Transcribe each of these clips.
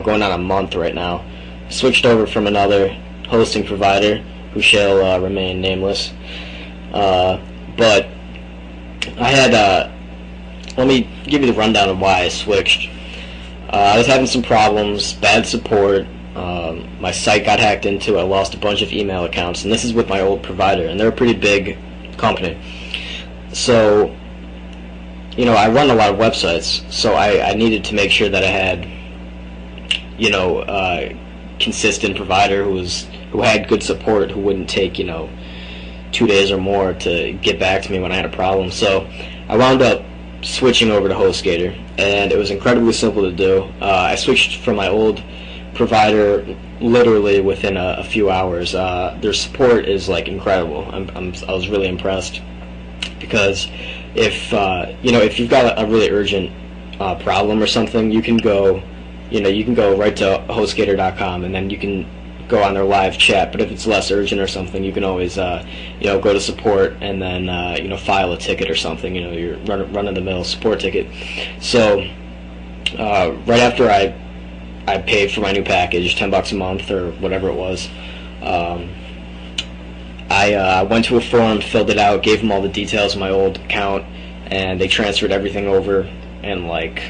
going on a month right now. Switched over from another hosting provider who shall remain nameless. But I had, let me give you the rundown of why I switched. I was having some problems, bad support, my site got hacked into, I lost a bunch of email accounts, and this is with my old provider, and they're a pretty big company. So, you know, I run a lot of websites, so I needed to make sure that I had, you know, a consistent provider who had good support, who wouldn't take, you know, 2 days or more to get back to me when I had a problem. So I wound up switching over to Hostgator, and it was incredibly simple to do. I switched from my old provider literally within a few hours. Their support is like incredible. I was really impressed, because if you know, if you've got a really urgent problem or something, you can go, you know, you can go right to Hostgator.com, and then you can go on their live chat. But if it's less urgent or something, you can always you know, go to support and then you know, file a ticket or something. You know, your run-of-the-mill support ticket. So right after I paid for my new package, $10 a month or whatever it was, I went to a forum, filled it out, gave them all the details of my old account, and they transferred everything over in like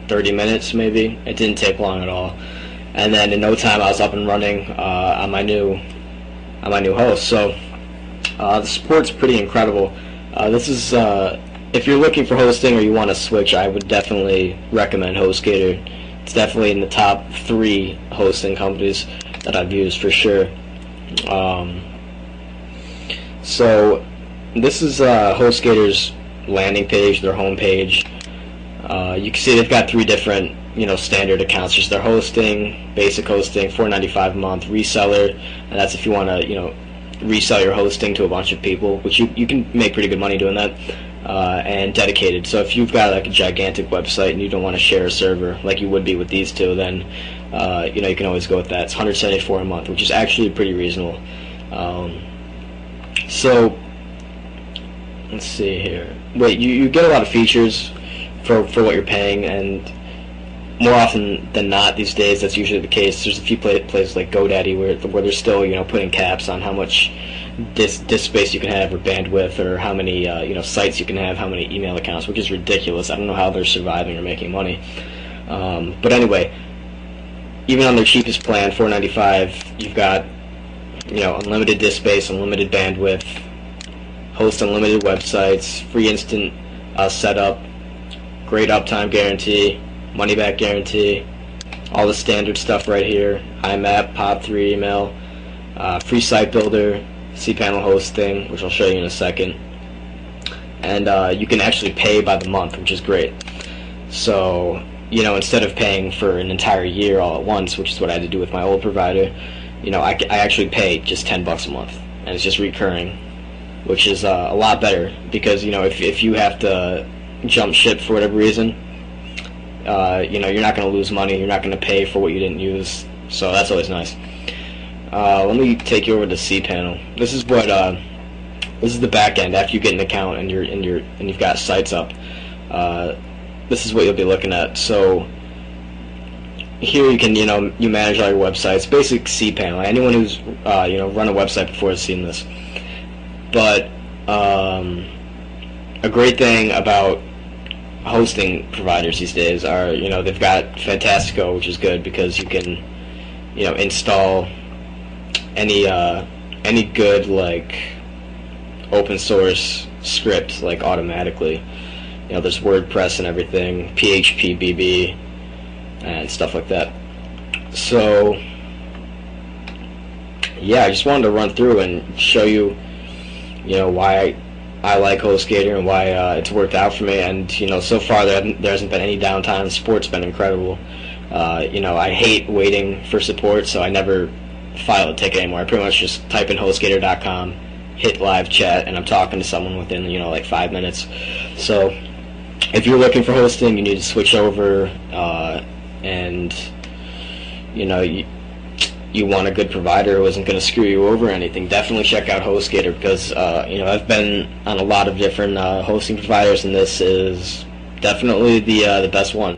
30 minutes maybe. It didn't take long at all. And then in no time I was up and running on my new host. So the support's pretty incredible. This is if you're looking for hosting or you want to switch, I would definitely recommend Hostgator. It's definitely in the top 3 hosting companies that I've used for sure. So this is Hostgator's landing page, their home page. You can see they've got 3 different, you know, standard accounts. Just their hosting, basic hosting, $4.95 a month, reseller, and that's if you want to, you know, resell your hosting to a bunch of people, which you can make pretty good money doing that. And dedicated. So if you've got like a gigantic website and you don't want to share a server like you would be with these two, then you know, you can always go with that. It's $174 a month, which is actually pretty reasonable. So let's see here. Wait, you get a lot of features for what you're paying, and more often than not these days that's usually the case. There's a few places like GoDaddy where they're still, you know, putting caps on how much disk space you can have, or bandwidth, or how many you know, sites you can have, how many email accounts, which is ridiculous. I don't know how they're surviving or making money. But anyway, even on their cheapest plan, $4.95, you've got, you know, unlimited disk space, unlimited bandwidth, host unlimited websites, free instant setup, great uptime guarantee, money back guarantee, all the standard stuff right here, IMAP, POP3 email, free site builder, cPanel hosting, which I'll show you in a second, and you can actually pay by the month, which is great. So, you know, instead of paying for an entire year all at once, which is what I had to do with my old provider, you know, I actually pay just $10 a month, and it's just recurring, which is a lot better, because, you know, if you have to jump ship for whatever reason, you know, you're not going to lose money, you're not going to pay for what you didn't use, so that's always nice. Let me take you over to cPanel. This is what this is the back end after you get an account and you've got sites up. This is what you'll be looking at. So here you can, you know, you manage all your websites. Basic cPanel. Anyone who's you know, run a website before has seen this. But a great thing about hosting providers these days are, you know, they've got Fantastico, which is good because you can, you know, install any good like open source script like automatically. You know, there's WordPress and everything, PHP, BB, and stuff like that. So yeah, I just wanted to run through and show you, you know, why I like Hostgator and why it's worked out for me. And, you know, so far there hasn't been any downtime. Support's been incredible. You know, I hate waiting for support, so I never file a ticket anymore. I pretty much just type in Hostgator.com, hit live chat, and I'm talking to someone within, you know, like 5 minutes. So if you're looking for hosting, you need to switch over, and, you know, you want a good provider who isn't going to screw you over or anything, definitely check out Hostgator, because you know, I've been on a lot of different hosting providers, and this is definitely the best one.